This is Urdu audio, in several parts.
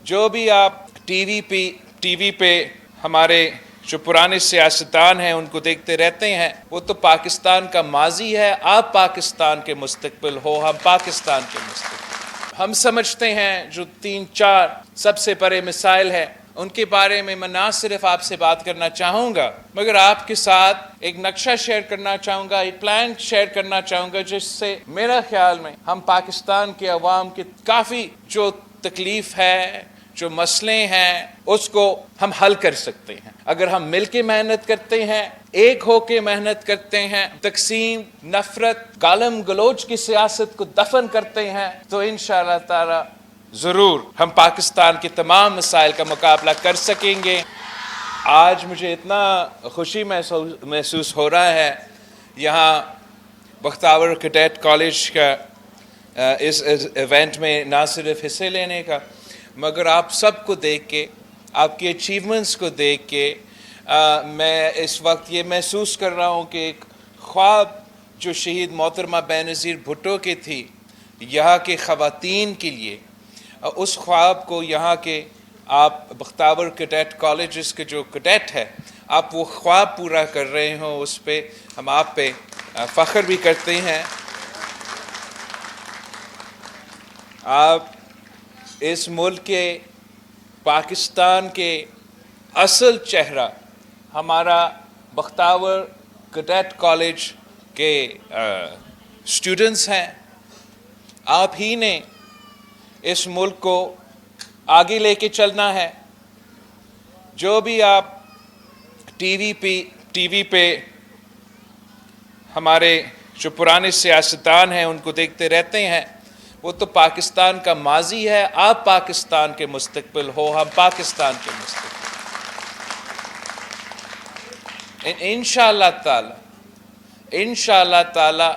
جو بھی آپ ٹی وی پہ ہمارے جو پرانے سیاستدان ہیں ان کو دیکھتے رہتے ہیں، وہ تو پاکستان کا ماضی ہے، آپ پاکستان کے مستقبل ہو، ہم پاکستان کے مستقبل۔ ہم سمجھتے ہیں جو 3-4 سب سے بڑے مسائل ہیں ان کے بارے میں نہ صرف آپ سے بات کرنا چاہوں گا مگر آپ کے ساتھ ایک نقشہ شیئر کرنا چاہوں گا، ایک پلان شیئر کرنا چاہوں گا جس سے میرا خیال میں ہم پاکستان کے عوام کی کافی جو تکلیف ہے، جو مسئلے ہیں، اس کو ہم حل کر سکتے ہیں۔ اگر ہم مل کے محنت کرتے ہیں، ایک ہو کے محنت کرتے ہیں، تقسیم، نفرت، گالم گلوچ کی سیاست کو دفن کرتے ہیں تو انشاءاللہ تعالی ضرور ہم پاکستان کے تمام مسائل کا مقابلہ کر سکیں گے۔ آج مجھے اتنا خوشی محسوس ہو رہا ہے یہاں بختیور کیڈٹ کالج کا اس ایونٹ میں نہ صرف حصے لینے کا مگر آپ سب کو دیکھ کے، آپ کی اچیومنٹس کو دیکھ کے میں اس وقت یہ محسوس کر رہا ہوں کہ ایک خواب جو شہید محترمہ بینظیر بھٹو کی تھی یہاں کے خواتین کے لیے، اس خواب کو یہاں کے آپ بختیور کیڈٹ کالجز کے جو کیڈٹ ہے آپ وہ خواب پورا کر رہے ہوں، اس پہ ہم آپ پہ فخر بھی کرتے ہیں۔ آپ اس ملک کے، پاکستان کے اصل چہرہ ہمارا بختیور کیڈٹ کالج کے اسٹوڈنٹس ہیں۔ آپ ہی نے اس ملک کو آگے لے کے چلنا ہے۔ جو بھی آپ ٹی وی پہ ہمارے جو پرانے سیاستدان ہیں ان کو دیکھتے رہتے ہیں، وہ تو پاکستان کا ماضی ہے، آپ پاکستان کے مستقبل ہو، ہم پاکستان کے مستقبل۔ انشاءاللہ تعالی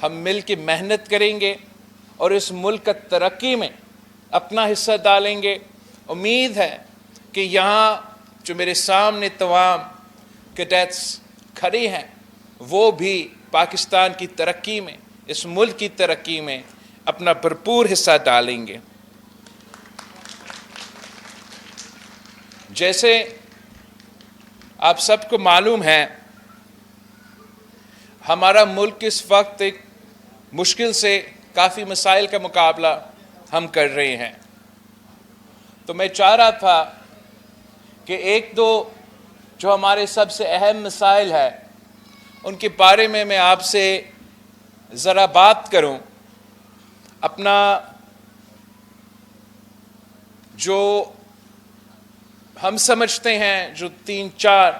ہم مل کے محنت کریں گے اور اس ملک کا ترقی میں اپنا حصہ ڈالیں گے۔ امید ہے کہ یہاں جو میرے سامنے تمام کیڈٹس کھڑے ہیں وہ بھی پاکستان کی ترقی میں، اس ملک کی ترقی میں اپنا بھرپور حصہ ڈالیں گے۔ جیسے آپ سب کو معلوم ہے ہمارا ملک اس وقت ایک مشکل سے کافی مسائل کا مقابلہ ہم کر رہے ہیں، تو میں چاہ رہا تھا کہ ایک دو جو ہمارے سب سے اہم مسائل ہیں ان کے بارے میں آپ سے ذرا بات کروں۔ اپنا جو ہم سمجھتے ہیں جو 3-4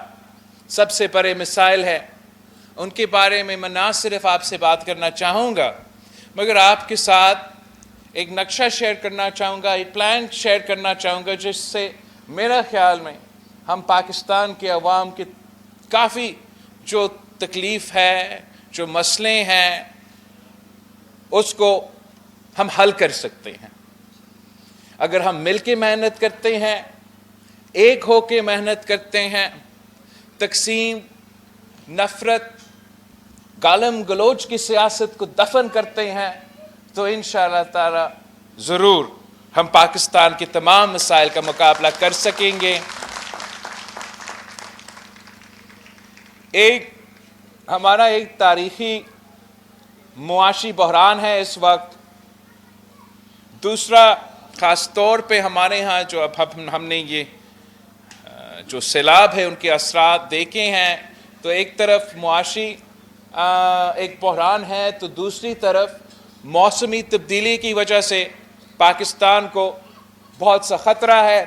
سب سے بڑے مسائل ہیں ان کے بارے میں نہ صرف آپ سے بات کرنا چاہوں گا مگر آپ کے ساتھ ایک نقشہ شیئر کرنا چاہوں گا، ایک پلان شیئر کرنا چاہوں گا جس سے میرا خیال میں ہم پاکستان کے عوام کی کافی جو تکلیف ہے، جو مسئلے ہیں، اس کو ہم حل کر سکتے ہیں۔ اگر ہم مل کے محنت کرتے ہیں، ایک ہو کے محنت کرتے ہیں، تقسیم، نفرت، گالم گلوچ کی سیاست کو دفن کرتے ہیں تو انشاءاللہ تعالی ضرور ہم پاکستان کے تمام مسائل کا مقابلہ کر سکیں گے۔ ہمارا ایک تاریخی معاشی بحران ہے اس وقت۔ دوسرا خاص طور پہ ہمارے ہاں جو اب ہم نے یہ جو سیلاب ہے ان کے اثرات دیکھے ہیں، تو ایک طرف معاشی ایک بحران ہے تو دوسری طرف موسمی تبدیلی کی وجہ سے پاکستان کو بہت سا خطرہ ہے۔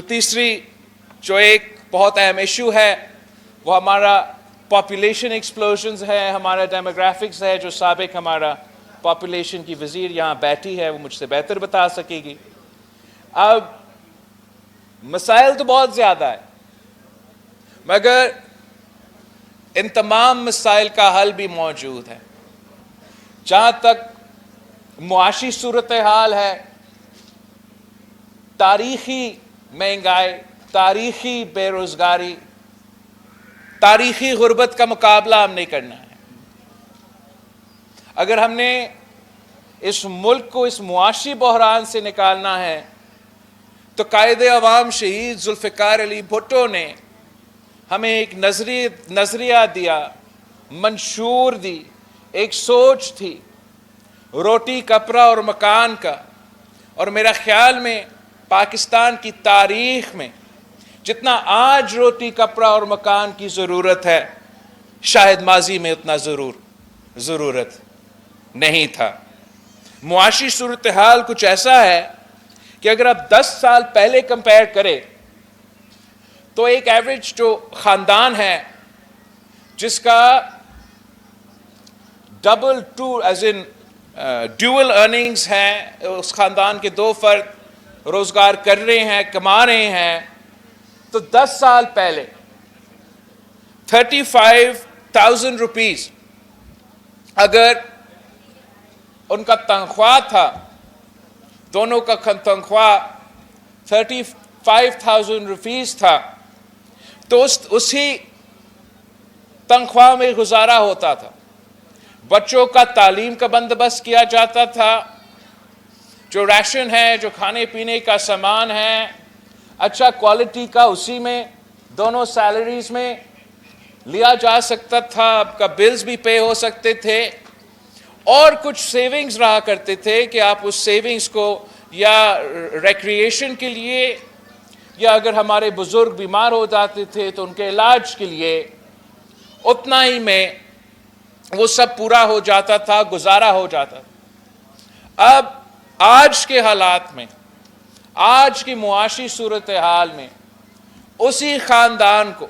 تیسری جو ایک بہت اہم ایشو ہے وہ ہمارا پاپولیشن ایکسپلوژنز ہے، ہمارا ڈیموگرافکس ہے، جو سابق ہمارا پاپولیشن کی وزیر یہاں بیٹھی ہے وہ مجھ سے بہتر بتا سکے گی۔ اب مسائل تو بہت زیادہ ہے مگر ان تمام مسائل کا حل بھی موجود ہے۔ جہاں تک معاشی صورتحال ہے، تاریخی مہنگائی، تاریخی بے روزگاری، تاریخی غربت کا مقابلہ ہم نے کرنا ہے۔ اگر ہم نے اس ملک کو اس معاشی بحران سے نکالنا ہے تو قائد عوام شہید ذوالفقار علی بھٹو نے ہمیں ایک نظریہ دیا، منشور دی، ایک سوچ تھی روٹی کپڑا اور مکان کا. اور میرا خیال میں پاکستان کی تاریخ میں جتنا آج روٹی کپڑا اور مکان کی ضرورت ہے، شاید ماضی میں اتنا ضرورت نہیں تھا. معاشی صورتحال کچھ ایسا ہے کہ اگر آپ 10 سال پہلے کمپیئر کریں تو ایک ایوریج جو خاندان ہے جس کا ڈیول ارننگز ہیں، اس خاندان کے 2 فرد روزگار کر رہے ہیں، کما رہے ہیں، تو 10 سال پہلے 35,000 روپیز اگر ان کا تنخواہ تھا، دونوں کا تنخواہ 35,000 روپیز تھا، تو اسی تنخواہ میں گزارا ہوتا تھا. بچوں کا تعلیم کا بندوبست کیا جاتا تھا، جو ریشن ہے، جو کھانے پینے کا سامان ہے، اچھا کوالٹی کا اسی میں دونوں سیلریز میں لیا جا سکتا تھا. آپ کا بلز بھی پے ہو سکتے تھے، اور کچھ سیونگز رہا کرتے تھے کہ آپ اس سیونگز کو یا ریکریشن کے لیے، یا اگر ہمارے بزرگ بیمار ہو جاتے تھے تو ان کے علاج کے لیے اتنا ہی میں وہ سب پورا ہو جاتا تھا، گزارا ہو جاتا تھا. اب آج کے حالات میں، آج کی معاشی صورتحال میں اسی خاندان کو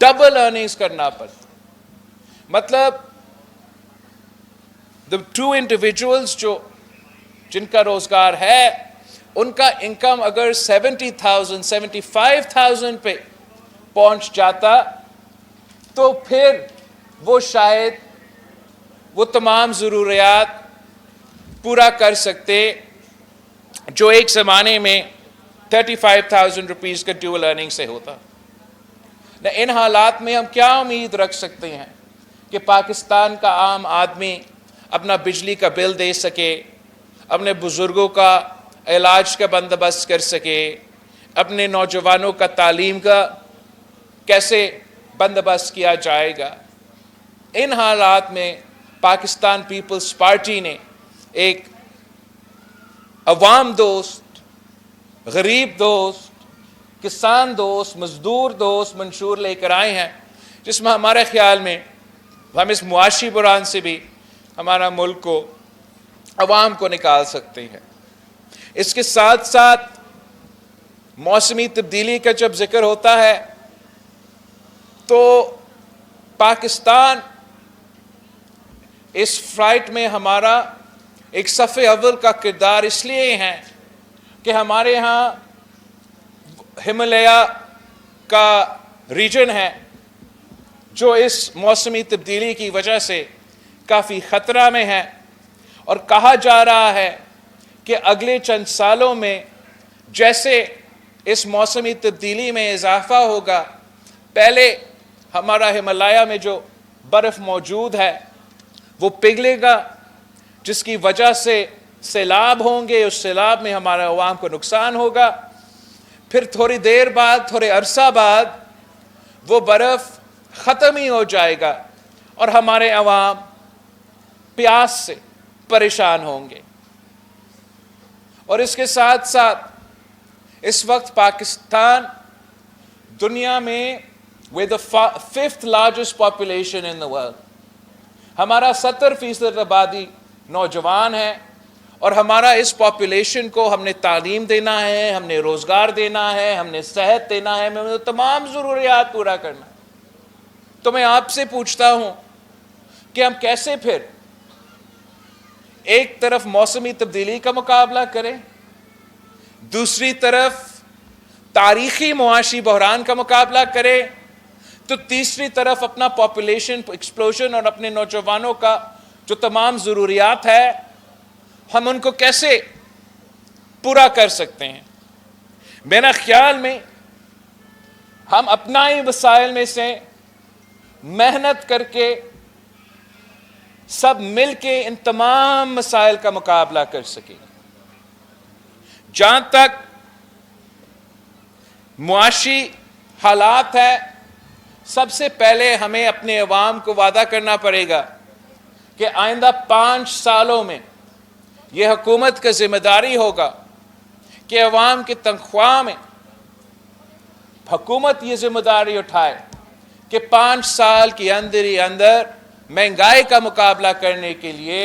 ڈبل ارننگز کرنا پڑتا. مطلب the 2 individuals جن کا روزگار ہے، ان کا انکم اگر 70,000 75,000 پہ پہنچ جاتا تو پھر وہ شاید وہ تمام ضروریات پورا کر سکتے جو ایک زمانے میں 35,000 روپیز کا ڈیول ارننگ سے ہوتا. ان حالات میں ہم کیا امید رکھ سکتے ہیں کہ پاکستان کا عام آدمی اپنا بجلی کا بل دے سکے، اپنے بزرگوں کا علاج کا بندوبست کر سکے، اپنے نوجوانوں کا تعلیم کا کیسے بندوبست کیا جائے گا؟ ان حالات میں پاکستان پیپلز پارٹی نے ایک عوام دوست، غریب دوست، کسان دوست، مزدور دوست منشور لے کر آئے ہیں، جس میں ہمارے خیال میں ہم اس معاشی بحران سے بھی ہمارا ملک کو، عوام کو نکال سکتے ہیں. اس کے ساتھ ساتھ موسمی تبدیلی کا جب ذکر ہوتا ہے تو پاکستان اس فائٹ میں ہمارا ایک صف اول کا کردار اس لیے ہے کہ ہمارے ہاں ہمالیہ کا ریجن ہے جو اس موسمی تبدیلی کی وجہ سے کافی خطرہ میں ہے، اور کہا جا رہا ہے کہ اگلے چند سالوں میں جیسے اس موسمی تبدیلی میں اضافہ ہوگا، پہلے ہمارا ہمالیہ میں جو برف موجود ہے وہ پگھلے گا، جس کی وجہ سے سیلاب ہوں گے، اس سیلاب میں ہمارے عوام کو نقصان ہوگا. پھر تھوڑی دیر بعد، تھوڑے عرصہ بعد وہ برف ختم ہی ہو جائے گا اور ہمارے عوام پیاس سے پریشان ہوں گے. اور اس کے ساتھ ساتھ اس وقت پاکستان دنیا میں with the 5th largest population in the world. ہمارا 70% آبادی نوجوان ہے، اور ہمارا اس پاپولیشن کو ہم نے تعلیم دینا ہے، ہم نے روزگار دینا ہے، ہم نے صحت دینا ہے، ہمیں تمام ضروریات پورا کرنا ہے. تو میں آپ سے پوچھتا ہوں کہ ہم کیسے پھر ایک طرف موسمی تبدیلی کا مقابلہ کریں، دوسری طرف تاریخی معاشی بحران کا مقابلہ کریں، تو تیسری طرف اپنا پاپولیشن ایکسپلوژن اور اپنے نوجوانوں کا جو تمام ضروریات ہے ہم ان کو کیسے پورا کر سکتے ہیں. میرا خیال میں ہم اپنا ہی وسائل میں سے محنت کر کے سب مل کے ان تمام مسائل کا مقابلہ کر سکیں. جہاں تک معاشی حالات ہے، سب سے پہلے ہمیں اپنے عوام کو وعدہ کرنا پڑے گا کہ آئندہ 5 سالوں میں یہ حکومت کا ذمہ داری ہوگا کہ عوام کی تنخواہ میں حکومت یہ ذمہ داری اٹھائے کہ 5 سال کے اندر ہی اندر مہنگائی کا مقابلہ کرنے کے لیے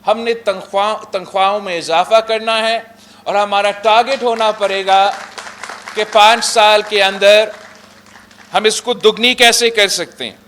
ہم نے تنخواہوں میں اضافہ کرنا ہے، اور ہمارا ٹارگٹ ہونا پڑے گا کہ 5 سال کے اندر ہم اس کو دگنی کیسے کر سکتے ہیں۔